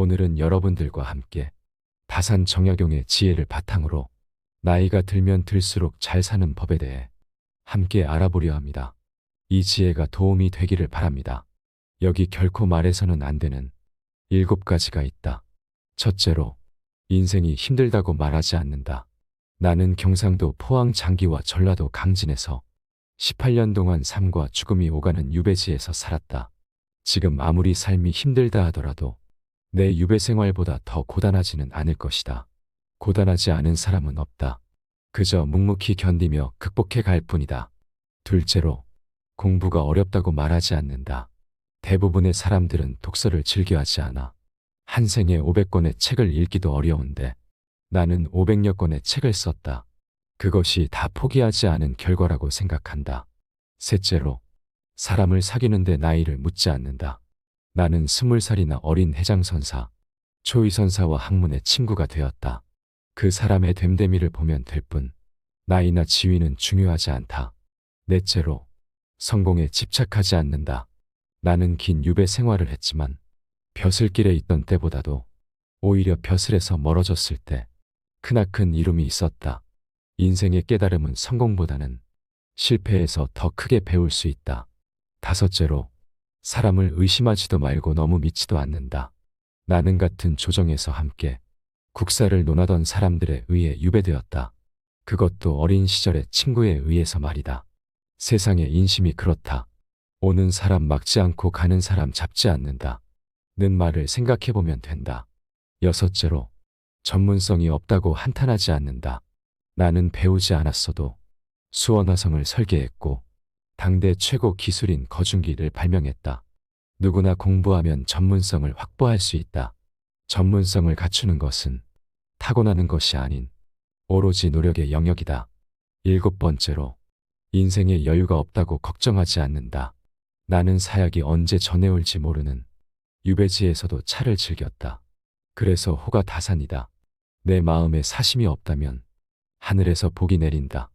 오늘은 여러분들과 함께 다산 정약용의 지혜를 바탕으로 나이가 들면 들수록 잘 사는 법에 대해 함께 알아보려 합니다. 이 지혜가 도움이 되기를 바랍니다. 여기 결코 말해서는 안 되는 7가지가 있다. 첫째로, 인생이 힘들다고 말하지 않는다. 나는 경상도 포항 장기와 전라도 강진에서 18년 동안 삶과 죽음이 오가는 유배지에서 살았다. 지금 아무리 삶이 힘들다 하더라도 내 유배 생활보다 더 고단하지는 않을 것이다. 고단하지 않은 사람은 없다. 그저 묵묵히 견디며 극복해 갈 뿐이다. 둘째로, 공부가 어렵다고 말하지 않는다. 대부분의 사람들은 독서를 즐겨하지 않아. 한 생에 500권의 책을 읽기도 어려운데 나는 500여 권의 책을 썼다. 그것이 다 포기하지 않은 결과라고 생각한다. 셋째로, 사람을 사귀는데 나이를 묻지 않는다. 나는 20살이나 어린 해장선사, 초위선사와 학문의 친구가 되었다. 그 사람의 됨됨이를 보면 될 뿐, 나이나 지위는 중요하지 않다. 넷째로, 성공에 집착하지 않는다. 나는 긴 유배 생활을 했지만 벼슬길에 있던 때보다도 오히려 벼슬에서 멀어졌을 때 크나큰 이름이 있었다. 인생의 깨달음은 성공보다는 실패에서 더 크게 배울 수 있다. 다섯째로, 사람을 의심하지도 말고 너무 믿지도 않는다. 나는 같은 조정에서 함께 국사를 논하던 사람들에 의해 유배되었다. 그것도 어린 시절의 친구에 의해서 말이다. 세상의 인심이 그렇다. 오는 사람 막지 않고 가는 사람 잡지 않는다. 는 말을 생각해보면 된다. 여섯째로, 전문성이 없다고 한탄하지 않는다. 나는 배우지 않았어도 수원화성을 설계했고 당대 최고 기술인 거중기를 발명했다. 누구나 공부하면 전문성을 확보할 수 있다. 전문성을 갖추는 것은 타고나는 것이 아닌 오로지 노력의 영역이다. 7번째로, 인생에 여유가 없다고 걱정하지 않는다. 나는 사약이 언제 전해올지 모르는 유배지에서도 차를 즐겼다. 그래서 호가 다산이다. 내 마음에 사심이 없다면 하늘에서 복이 내린다.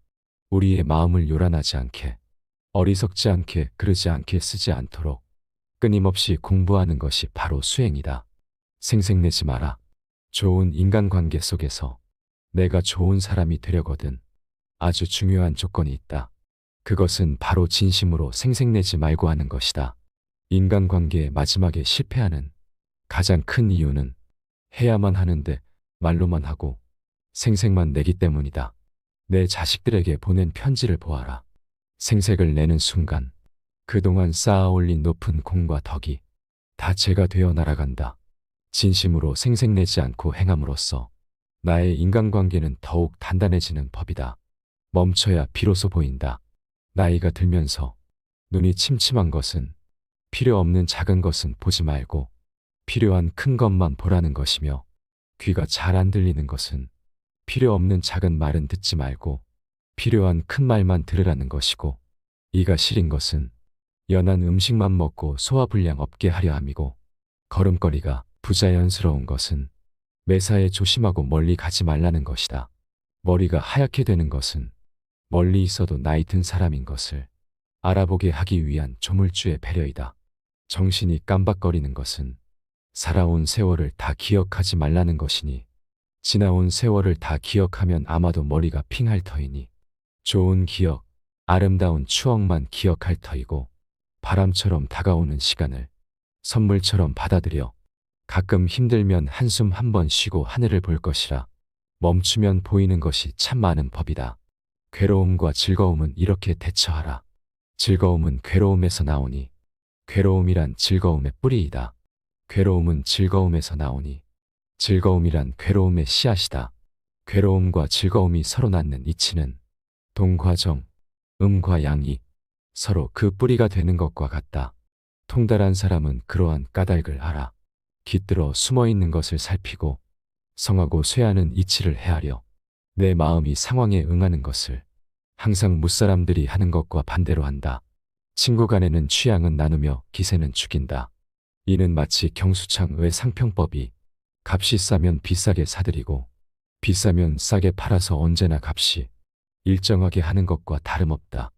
우리의 마음을 요란하지 않게, 어리석지 않게, 그러지 않게 쓰지 않도록 끊임없이 공부하는 것이 바로 수행이다. 생색내지 마라. 좋은 인간관계 속에서 내가 좋은 사람이 되려거든 아주 중요한 조건이 있다. 그것은 바로 진심으로 생색내지 말고 하는 것이다. 인간관계의 마지막에 실패하는 가장 큰 이유는 해야만 하는데 말로만 하고 생색만 내기 때문이다. 내 자식들에게 보낸 편지를 보아라. 생색을 내는 순간 그동안 쌓아올린 높은 공과 덕이 다 제가 되어 날아간다. 진심으로 생색내지 않고 행함으로써 나의 인간관계는 더욱 단단해지는 법이다. 멈춰야 비로소 보인다. 나이가 들면서 눈이 침침한 것은 필요 없는 작은 것은 보지 말고 필요한 큰 것만 보라는 것이며, 귀가 잘 안 들리는 것은 필요 없는 작은 말은 듣지 말고 필요한 큰 말만 들으라는 것이고, 이가 시린 것은 연한 음식만 먹고 소화불량 없게 하려 함이고, 걸음걸이가 부자연스러운 것은 매사에 조심하고 멀리 가지 말라는 것이다. 머리가 하얗게 되는 것은 멀리 있어도 나이 든 사람인 것을 알아보게 하기 위한 조물주의 배려이다. 정신이 깜박거리는 것은 살아온 세월을 다 기억하지 말라는 것이니, 지나온 세월을 다 기억하면 아마도 머리가 핑할 터이니 좋은 기억, 아름다운 추억만 기억할 터이고, 바람처럼 다가오는 시간을 선물처럼 받아들여 가끔 힘들면 한숨 한번 쉬고 하늘을 볼 것이라. 멈추면 보이는 것이 참 많은 법이다. 괴로움과 즐거움은 이렇게 대처하라. 즐거움은 괴로움에서 나오니 괴로움이란 즐거움의 뿌리이다. 괴로움은 즐거움에서 나오니 즐거움이란 괴로움의 씨앗이다. 괴로움과 즐거움이 서로 낳는 이치는 동과 정, 음과 양이 서로 그 뿌리가 되는 것과 같다. 통달한 사람은 그러한 까닭을 알아 깃들어 숨어있는 것을 살피고 성하고 쇠하는 이치를 헤아려 내 마음이 상황에 응하는 것을 항상 무사람들이 하는 것과 반대로 한다. 친구 간에는 취향은 나누며 기세는 죽인다. 이는 마치 경수창의 상평법이 값이 싸면 비싸게 사들이고 비싸면 싸게 팔아서 언제나 값이 일정하게 하는 것과 다름없다.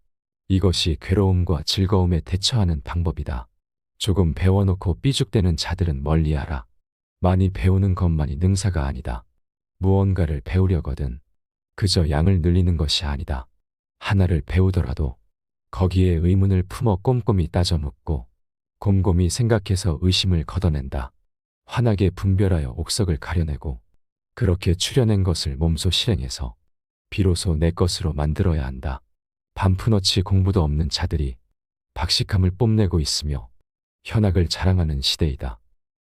이것이 괴로움과 즐거움에 대처하는 방법이다. 조금 배워놓고 삐죽대는 자들은 멀리하라. 많이 배우는 것만이 능사가 아니다. 무언가를 배우려거든 그저 양을 늘리는 것이 아니다. 하나를 배우더라도 거기에 의문을 품어 꼼꼼히 따져 묻고 곰곰이 생각해서 의심을 걷어낸다. 환하게 분별하여 옥석을 가려내고 그렇게 추려낸 것을 몸소 실행해서 비로소 내 것으로 만들어야 한다. 반푼어치 공부도 없는 자들이 박식함을 뽐내고 있으며 현학을 자랑하는 시대이다.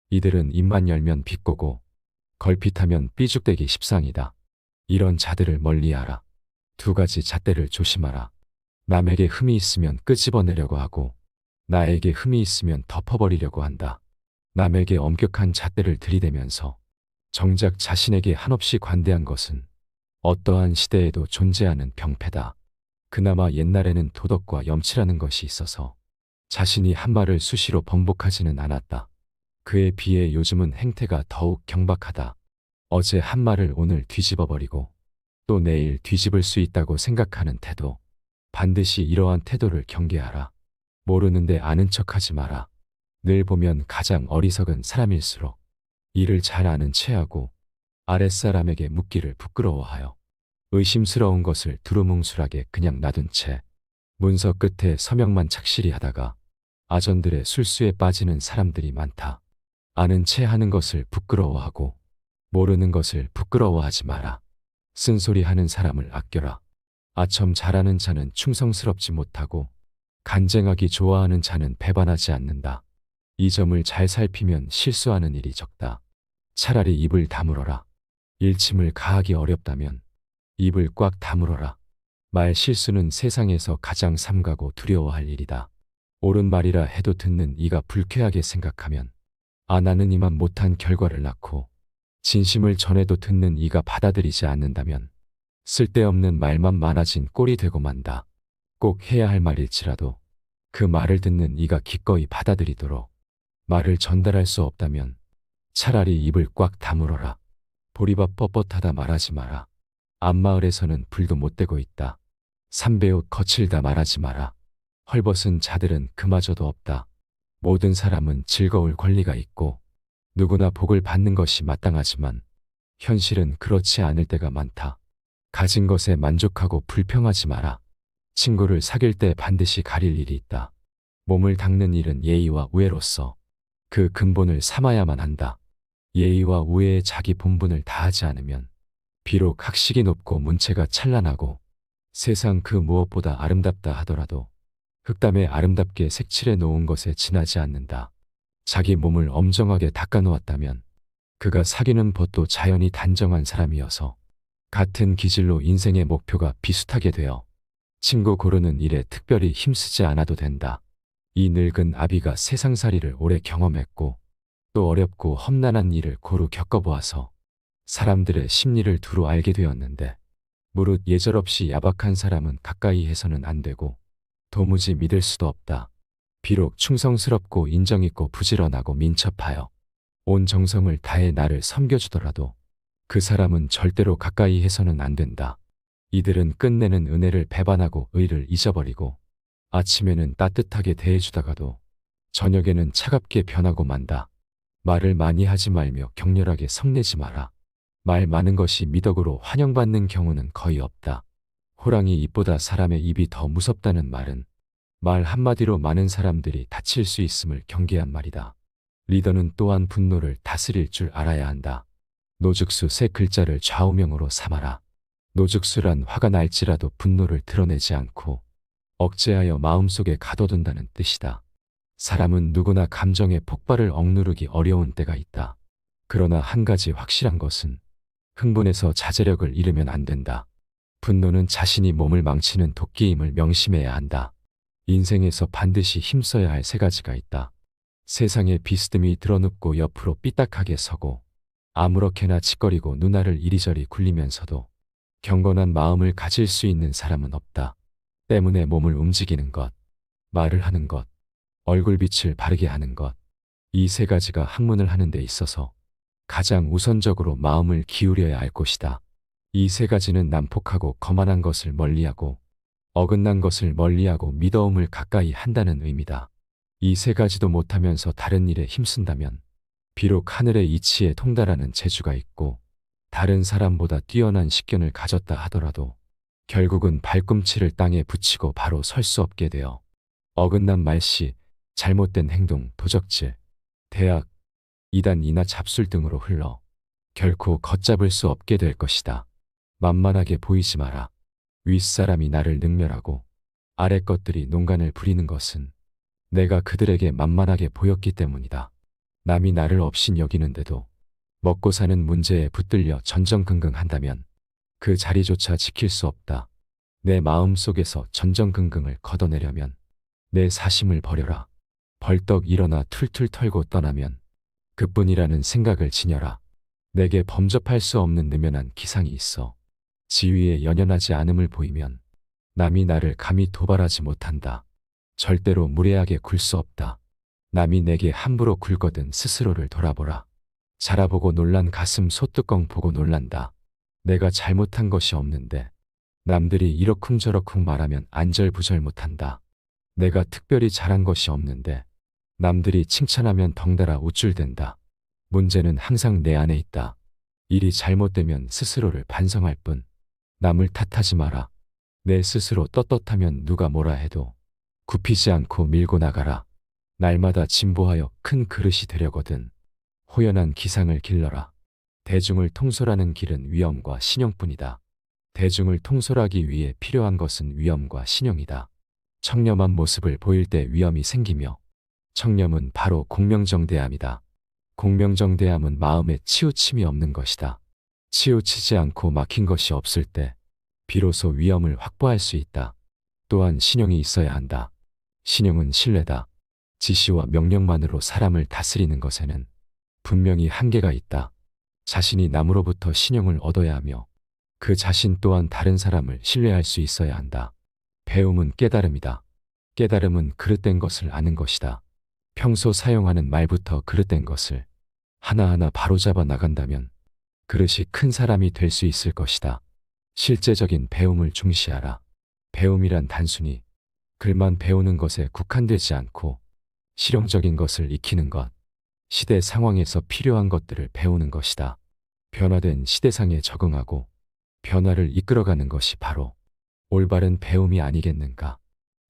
이들은 입만 열면 비꼬고 걸핏하면 삐죽대기 십상이다. 이런 자들을 멀리하라. 두 가지 잣대를 조심하라. 남에게 흠이 있으면 끄집어내려고 하고 나에게 흠이 있으면 덮어버리려고 한다. 남에게 엄격한 잣대를 들이대면서 정작 자신에게 한없이 관대한 것은 어떠한 시대에도 존재하는 병폐다. 그나마 옛날에는 도덕과 염치라는 것이 있어서 자신이 한 말을 수시로 번복하지는 않았다. 그에 비해 요즘은 행태가 더욱 경박하다. 어제 한 말을 오늘 뒤집어버리고 또 내일 뒤집을 수 있다고 생각하는 태도. 반드시 이러한 태도를 경계하라. 모르는데 아는 척하지 마라. 늘 보면 가장 어리석은 사람일수록 이를 잘 아는 체하고 아랫사람에게 묻기를 부끄러워하여 의심스러운 것을 두루뭉술하게 그냥 놔둔 채 문서 끝에 서명만 착실히 하다가 아전들의 술수에 빠지는 사람들이 많다. 아는 체 하는 것을 부끄러워하고 모르는 것을 부끄러워하지 마라. 쓴소리 하는 사람을 아껴라. 아첨 잘하는 자는 충성스럽지 못하고 간쟁하기 좋아하는 자는 배반하지 않는다. 이 점을 잘 살피면 실수하는 일이 적다. 차라리 입을 다물어라. 일침을 가하기 어렵다면 입을 꽉 다물어라. 말 실수는 세상에서 가장 삼가고 두려워할 일이다. 옳은 말이라 해도 듣는 이가 불쾌하게 생각하면 안 하는 이만 못한 결과를 낳고 진심을 전해도 듣는 이가 받아들이지 않는다면 쓸데없는 말만 많아진 꼴이 되고 만다. 꼭 해야 할 말일지라도 그 말을 듣는 이가 기꺼이 받아들이도록 말을 전달할 수 없다면 차라리 입을 꽉 다물어라. 보리밥 뻣뻣하다 말하지 마라. 앞마을에서는 불도 못 대고 있다. 삼배옷 거칠다 말하지 마라. 헐벗은 자들은 그마저도 없다. 모든 사람은 즐거울 권리가 있고 누구나 복을 받는 것이 마땅하지만 현실은 그렇지 않을 때가 많다. 가진 것에 만족하고 불평하지 마라. 친구를 사귈 때 반드시 가릴 일이 있다. 몸을 닦는 일은 예의와 우애로서 그 근본을 삼아야만 한다. 예의와 우애의 자기 본분을 다하지 않으면 비록 학식이 높고 문체가 찬란하고 세상 그 무엇보다 아름답다 하더라도 흙담에 아름답게 색칠해 놓은 것에 지나지 않는다. 자기 몸을 엄정하게 닦아 놓았다면 그가 사귀는 벗도 자연히 단정한 사람이어서 같은 기질로 인생의 목표가 비슷하게 되어 친구 고르는 일에 특별히 힘쓰지 않아도 된다. 이 늙은 아비가 세상살이를 오래 경험했고 또 어렵고 험난한 일을 고루 겪어보아서 사람들의 심리를 두루 알게 되었는데 무릇 예절없이 야박한 사람은 가까이 해서는 안 되고 도무지 믿을 수도 없다. 비록 충성스럽고 인정있고 부지런하고 민첩하여 온 정성을 다해 나를 섬겨주더라도 그 사람은 절대로 가까이 해서는 안 된다. 이들은 끝내는 은혜를 배반하고 의를 잊어버리고 아침에는 따뜻하게 대해주다가도 저녁에는 차갑게 변하고 만다. 말을 많이 하지 말며 격렬하게 성내지 마라. 말 많은 것이 미덕으로 환영받는 경우는 거의 없다. 호랑이 입보다 사람의 입이 더 무섭다는 말은 말 한마디로 많은 사람들이 다칠 수 있음을 경계한 말이다. 리더는 또한 분노를 다스릴 줄 알아야 한다. 노죽수 세 글자를 좌우명으로 삼아라. 노죽수란 화가 날지라도 분노를 드러내지 않고 억제하여 마음속에 가둬둔다는 뜻이다. 사람은 누구나 감정의 폭발을 억누르기 어려운 때가 있다. 그러나 한 가지 확실한 것은 흥분해서 자제력을 잃으면 안 된다. 분노는 자신이 몸을 망치는 도끼임을 명심해야 한다. 인생에서 반드시 힘써야 할 세 가지가 있다. 세상에 비스듬히 드러눕고 옆으로 삐딱하게 서고 아무렇게나 짓거리고 누나를 이리저리 굴리면서도 경건한 마음을 가질 수 있는 사람은 없다. 때문에 몸을 움직이는 것, 말을 하는 것, 얼굴빛을 바르게 하는 것, 이 세 가지가 학문을 하는 데 있어서 가장 우선적으로 마음을 기울여야 할 것이다. 이 세 가지는 난폭하고 거만한 것을 멀리하고 어긋난 것을 멀리하고 미더움을 가까이 한다는 의미다. 이 세 가지도 못하면서 다른 일에 힘쓴다면 비록 하늘의 이치에 통달하는 재주가 있고 다른 사람보다 뛰어난 식견을 가졌다 하더라도 결국은 발꿈치를 땅에 붙이고 바로 설 수 없게 되어 어긋난 말씨, 잘못된 행동, 도적질, 대학, 이단이나 잡술 등으로 흘러 결코 걷잡을 수 없게 될 것이다. 만만하게 보이지 마라. 윗사람이 나를 능멸하고 아래 것들이 농간을 부리는 것은 내가 그들에게 만만하게 보였기 때문이다. 남이 나를 업신 여기는데도 먹고 사는 문제에 붙들려 전전긍긍한다면 그 자리조차 지킬 수 없다. 내 마음 속에서 전전긍긍을 걷어내려면 내 사심을 버려라. 벌떡 일어나 툴툴 털고 떠나면 그뿐이라는 생각을 지녀라. 내게 범접할 수 없는 느면한 기상이 있어 지위에 연연하지 않음을 보이면 남이 나를 감히 도발하지 못한다. 절대로 무례하게 굴 수 없다. 남이 내게 함부로 굴거든 스스로를 돌아보라. 자라보고 놀란 가슴 소뚜껑 보고 놀란다. 내가 잘못한 것이 없는데 남들이 이러쿵저러쿵 말하면 안절부절 못한다. 내가 특별히 잘한 것이 없는데 남들이 칭찬하면 덩달아 우쭐댄다. 문제는 항상 내 안에 있다. 일이 잘못되면 스스로를 반성할 뿐 남을 탓하지 마라. 내 스스로 떳떳하면 누가 뭐라 해도 굽히지 않고 밀고 나가라. 날마다 진보하여 큰 그릇이 되려거든 호연한 기상을 길러라. 대중을 통솔하는 길은 위엄과 신용뿐이다. 대중을 통솔하기 위해 필요한 것은 위엄과 신용이다. 청렴한 모습을 보일 때 위엄이 생기며 청렴은 바로 공명정대함이다. 공명정대함은 마음에 치우침이 없는 것이다. 치우치지 않고 막힌 것이 없을 때 비로소 위엄을 확보할 수 있다. 또한 신용이 있어야 한다. 신용은 신뢰다. 지시와 명령만으로 사람을 다스리는 것에는 분명히 한계가 있다. 자신이 남으로부터 신용을 얻어야 하며 그 자신 또한 다른 사람을 신뢰할 수 있어야 한다. 배움은 깨달음이다. 깨달음은 그릇된 것을 아는 것이다. 평소 사용하는 말부터 그릇된 것을 하나하나 바로잡아 나간다면 그릇이 큰 사람이 될 수 있을 것이다. 실제적인 배움을 중시하라. 배움이란 단순히 글만 배우는 것에 국한되지 않고 실용적인 것을 익히는 것, 시대 상황에서 필요한 것들을 배우는 것이다. 변화된 시대상에 적응하고 변화를 이끌어가는 것이 바로 올바른 배움이 아니겠는가.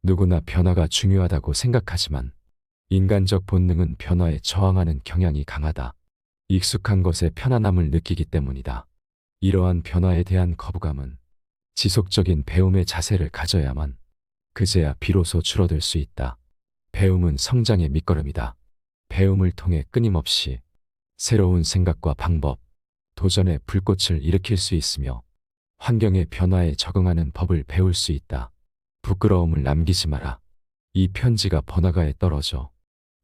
누구나 변화가 중요하다고 생각하지만 인간적 본능은 변화에 저항하는 경향이 강하다. 익숙한 것에 편안함을 느끼기 때문이다. 이러한 변화에 대한 거부감은 지속적인 배움의 자세를 가져야만 그제야 비로소 줄어들 수 있다. 배움은 성장의 밑거름이다. 배움을 통해 끊임없이 새로운 생각과 방법, 도전의 불꽃을 일으킬 수 있으며 환경의 변화에 적응하는 법을 배울 수 있다. 부끄러움을 남기지 마라. 이 편지가 번화가에 떨어져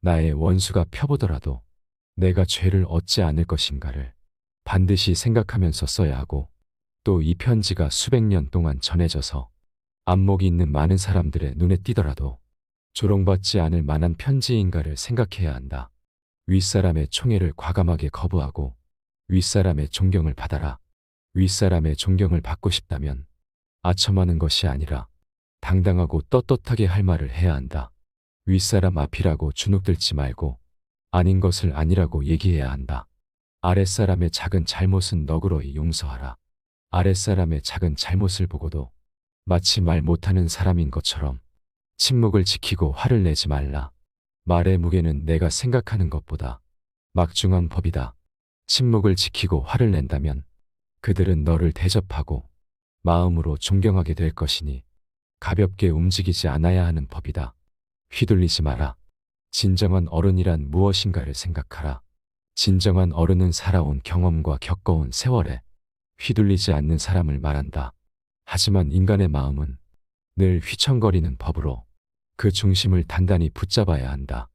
나의 원수가 펴보더라도 내가 죄를 얻지 않을 것인가를 반드시 생각하면서 써야 하고 또 이 편지가 수백 년 동안 전해져서 안목이 있는 많은 사람들의 눈에 띄더라도 조롱받지 않을 만한 편지인가를 생각해야 한다. 윗사람의 총애를 과감하게 거부하고 윗사람의 존경을 받아라. 윗사람의 존경을 받고 싶다면 아첨하는 것이 아니라 당당하고 떳떳하게 할 말을 해야 한다. 윗사람 앞이라고 주눅들지 말고 아닌 것을 아니라고 얘기해야 한다. 아랫사람의 작은 잘못은 너그러이 용서하라. 아랫사람의 작은 잘못을 보고도 마치 말 못하는 사람인 것처럼 침묵을 지키고 화를 내지 말라. 말의 무게는 내가 생각하는 것보다 막중한 법이다. 침묵을 지키고 화를 낸다면 그들은 너를 대접하고 마음으로 존경하게 될 것이니 가볍게 움직이지 않아야 하는 법이다. 휘둘리지 마라. 진정한 어른이란 무엇인가를 생각하라. 진정한 어른은 살아온 경험과 겪어온 세월에 휘둘리지 않는 사람을 말한다. 하지만 인간의 마음은 늘 휘청거리는 법으로 그 중심을 단단히 붙잡아야 한다.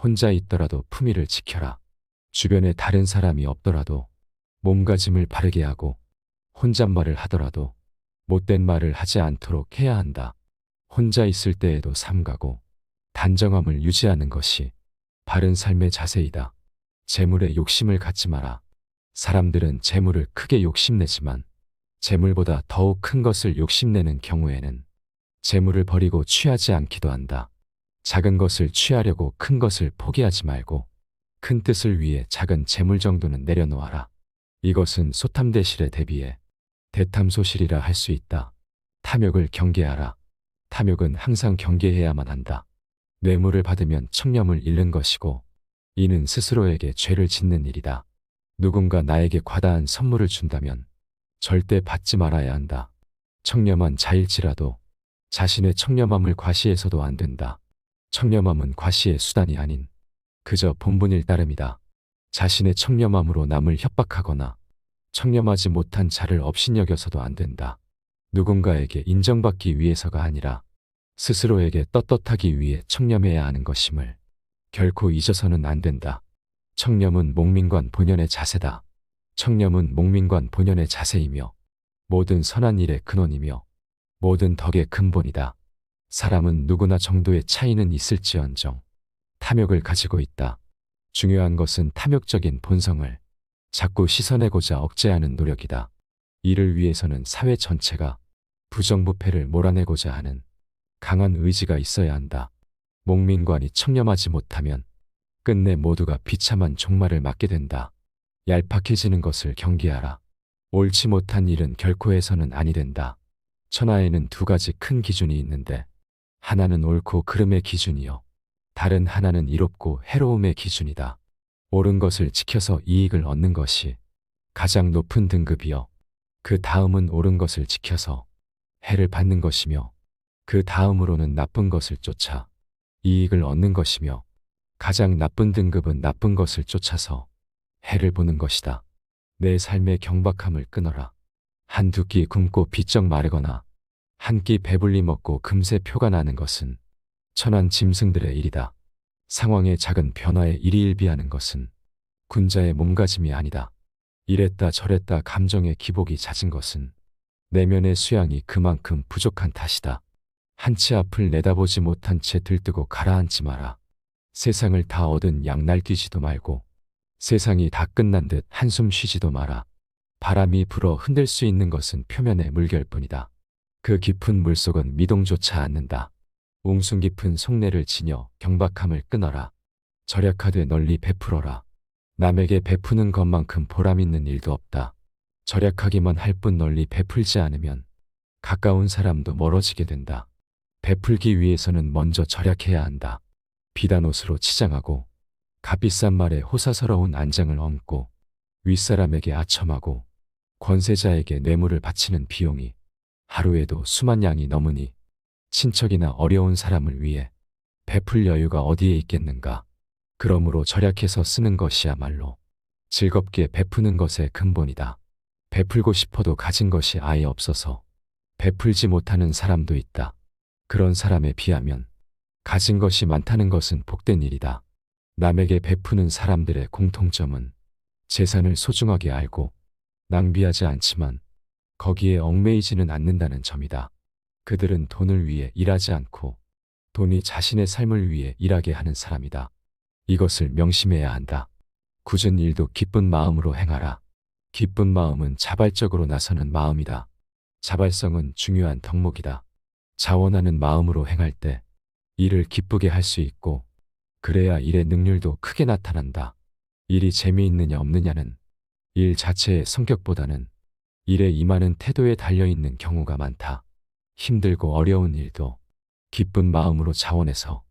혼자 있더라도 품위를 지켜라. 주변에 다른 사람이 없더라도 몸가짐을 바르게 하고 혼잣말을 하더라도 못된 말을 하지 않도록 해야 한다. 혼자 있을 때에도 삼가고 단정함을 유지하는 것이 바른 삶의 자세이다. 재물에 욕심을 갖지 마라. 사람들은 재물을 크게 욕심내지만 재물보다 더욱 큰 것을 욕심내는 경우에는 재물을 버리고 취하지 않기도 한다. 작은 것을 취하려고 큰 것을 포기하지 말고 큰 뜻을 위해 작은 재물 정도는 내려놓아라. 이것은 소탐대실에 대비해 대탐소실이라 할 수 있다. 탐욕을 경계하라. 탐욕은 항상 경계해야만 한다. 뇌물을 받으면 청렴을 잃는 것이고 이는 스스로에게 죄를 짓는 일이다. 누군가 나에게 과다한 선물을 준다면 절대 받지 말아야 한다. 청렴한 자일지라도 자신의 청렴함을 과시해서도 안 된다. 청렴함은 과시의 수단이 아닌 그저 본분일 따름이다. 자신의 청렴함으로 남을 협박하거나 청렴하지 못한 자를 업신여겨서도 안 된다. 누군가에게 인정받기 위해서가 아니라 스스로에게 떳떳하기 위해 청렴해야 하는 것임을 결코 잊어서는 안 된다. 청렴은 목민관 본연의 자세다. 청렴은 목민관 본연의 자세이며 모든 선한 일의 근원이며 모든 덕의 근본이다. 사람은 누구나 정도의 차이는 있을지언정 탐욕을 가지고 있다. 중요한 것은 탐욕적인 본성을 자꾸 씻어내고자 억제하는 노력이다. 이를 위해서는 사회 전체가 부정부패를 몰아내고자 하는 강한 의지가 있어야 한다. 목민관이 청렴하지 못하면 끝내 모두가 비참한 종말을 맞게 된다. 얄팍해지는 것을 경계하라. 옳지 못한 일은 결코 해서는 아니 된다. 천하에는 두 가지 큰 기준이 있는데 하나는 옳고 그름의 기준이요. 다른 하나는 이롭고 해로움의 기준이다. 옳은 것을 지켜서 이익을 얻는 것이 가장 높은 등급이요. 그 다음은 옳은 것을 지켜서 해를 받는 것이며 그 다음으로는 나쁜 것을 쫓아 이익을 얻는 것이며 가장 나쁜 등급은 나쁜 것을 쫓아서 해를 보는 것이다. 내 삶의 경박함을 끊어라. 한두 끼 굶고 비쩍 마르거나 한 끼 배불리 먹고 금세 표가 나는 것은 천한 짐승들의 일이다. 상황의 작은 변화에 일희일비하는 것은 군자의 몸가짐이 아니다. 이랬다 저랬다 감정의 기복이 잦은 것은 내면의 수양이 그만큼 부족한 탓이다. 한치 앞을 내다보지 못한 채 들뜨고 가라앉지 마라. 세상을 다 얻은 양 날뛰지도 말고 세상이 다 끝난 듯 한숨 쉬지도 마라. 바람이 불어 흔들 수 있는 것은 표면의 물결뿐이다. 그 깊은 물속은 미동조차 않는다. 웅숭 깊은 속내를 지녀 경박함을 끊어라. 절약하되 널리 베풀어라. 남에게 베푸는 것만큼 보람있는 일도 없다. 절약하기만 할 뿐 널리 베풀지 않으면 가까운 사람도 멀어지게 된다. 베풀기 위해서는 먼저 절약해야 한다. 비단 옷으로 치장하고 값비싼 말에 호사스러운 안장을 얹고 윗사람에게 아첨하고 권세자에게 뇌물을 바치는 비용이 하루에도 수만 양이 넘으니 친척이나 어려운 사람을 위해 베풀 여유가 어디에 있겠는가. 그러므로 절약해서 쓰는 것이야말로 즐겁게 베푸는 것의 근본이다. 베풀고 싶어도 가진 것이 아예 없어서 베풀지 못하는 사람도 있다. 그런 사람에 비하면 가진 것이 많다는 것은 복된 일이다. 남에게 베푸는 사람들의 공통점은 재산을 소중하게 알고 낭비하지 않지만 거기에 얽매이지는 않는다는 점이다. 그들은 돈을 위해 일하지 않고 돈이 자신의 삶을 위해 일하게 하는 사람이다. 이것을 명심해야 한다. 굳은 일도 기쁜 마음으로 행하라. 기쁜 마음은 자발적으로 나서는 마음이다. 자발성은 중요한 덕목이다. 자원하는 마음으로 행할 때 일을 기쁘게 할 수 있고 그래야 일의 능률도 크게 나타난다. 일이 재미있느냐 없느냐는 일 자체의 성격보다는 일에 임하는 태도에 달려있는 경우가 많다. 힘들고 어려운 일도 기쁜 마음으로 자원해서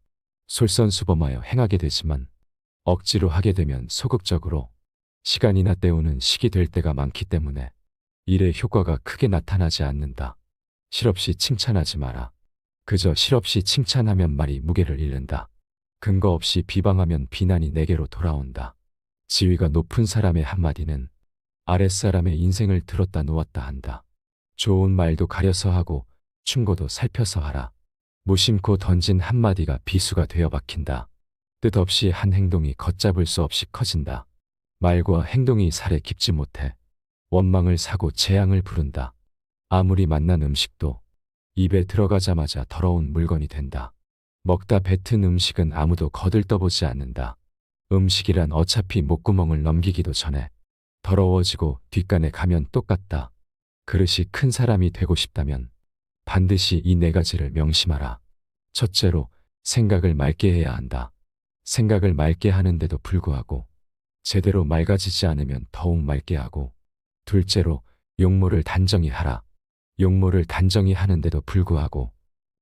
솔선수범하여 행하게 되지만 억지로 하게 되면 소극적으로 시간이나 때우는 식이 될 때가 많기 때문에 일의 효과가 크게 나타나지 않는다. 실없이 칭찬하지 마라. 그저 실없이 칭찬하면 말이 무게를 잃는다. 근거 없이 비방하면 비난이 내게로 돌아온다. 지위가 높은 사람의 한마디는 아랫사람의 인생을 들었다 놓았다 한다. 좋은 말도 가려서 하고 충고도 살펴서 하라. 무심코 던진 한마디가 비수가 되어 박힌다. 뜻없이 한 행동이 걷잡을 수 없이 커진다. 말과 행동이 살에 깊지 못해 원망을 사고 재앙을 부른다. 아무리 맛난 음식도 입에 들어가자마자 더러운 물건이 된다. 먹다 뱉은 음식은 아무도 거들떠보지 않는다. 음식이란 어차피 목구멍을 넘기기도 전에 더러워지고 뒷간에 가면 똑같다. 그릇이 큰 사람이 되고 싶다면 반드시 이 네 가지를 명심하라. 첫째로 생각을 맑게 해야 한다. 생각을 맑게 하는데도 불구하고 제대로 맑아지지 않으면 더욱 맑게 하고, 둘째로 용모를 단정히 하라. 용모를 단정히 하는데도 불구하고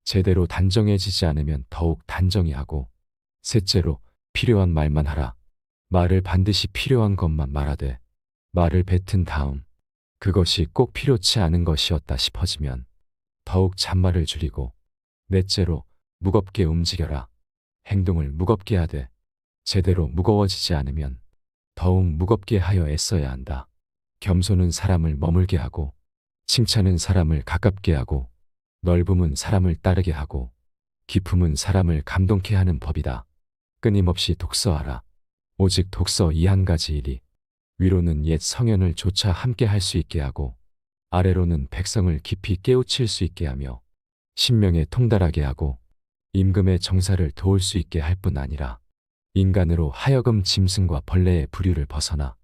제대로 단정해지지 않으면 더욱 단정히 하고, 셋째로 필요한 말만 하라. 말을 반드시 필요한 것만 말하되 말을 뱉은 다음 그것이 꼭 필요치 않은 것이었다 싶어지면 더욱 잔말을 줄이고, 넷째로 무겁게 움직여라. 행동을 무겁게 하되 제대로 무거워지지 않으면 더욱 무겁게 하여 애써야 한다. 겸손은 사람을 머물게 하고, 칭찬은 사람을 가깝게 하고, 넓음은 사람을 따르게 하고, 깊음은 사람을 감동케 하는 법이다. 끊임없이 독서하라. 오직 독서 이 한 가지 일이 위로는 옛 성현을 조차 함께 할 수 있게 하고, 아래로는 백성을 깊이 깨우칠 수 있게 하며, 신명에 통달하게 하고, 임금의 정사를 도울 수 있게 할 뿐 아니라 인간으로 하여금 짐승과 벌레의 부류를 벗어나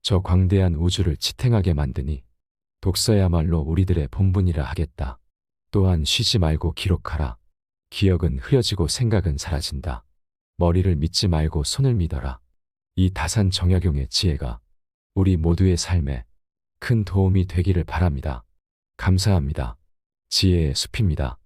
저 광대한 우주를 지탱하게 만드니 독서야말로 우리들의 본분이라 하겠다. 또한 쉬지 말고 기록하라. 기억은 흐려지고 생각은 사라진다. 머리를 믿지 말고 손을 믿어라. 이 다산 정약용의 지혜가 우리 모두의 삶에 큰 도움이 되기를 바랍니다. 감사합니다. 지혜의 숲입니다.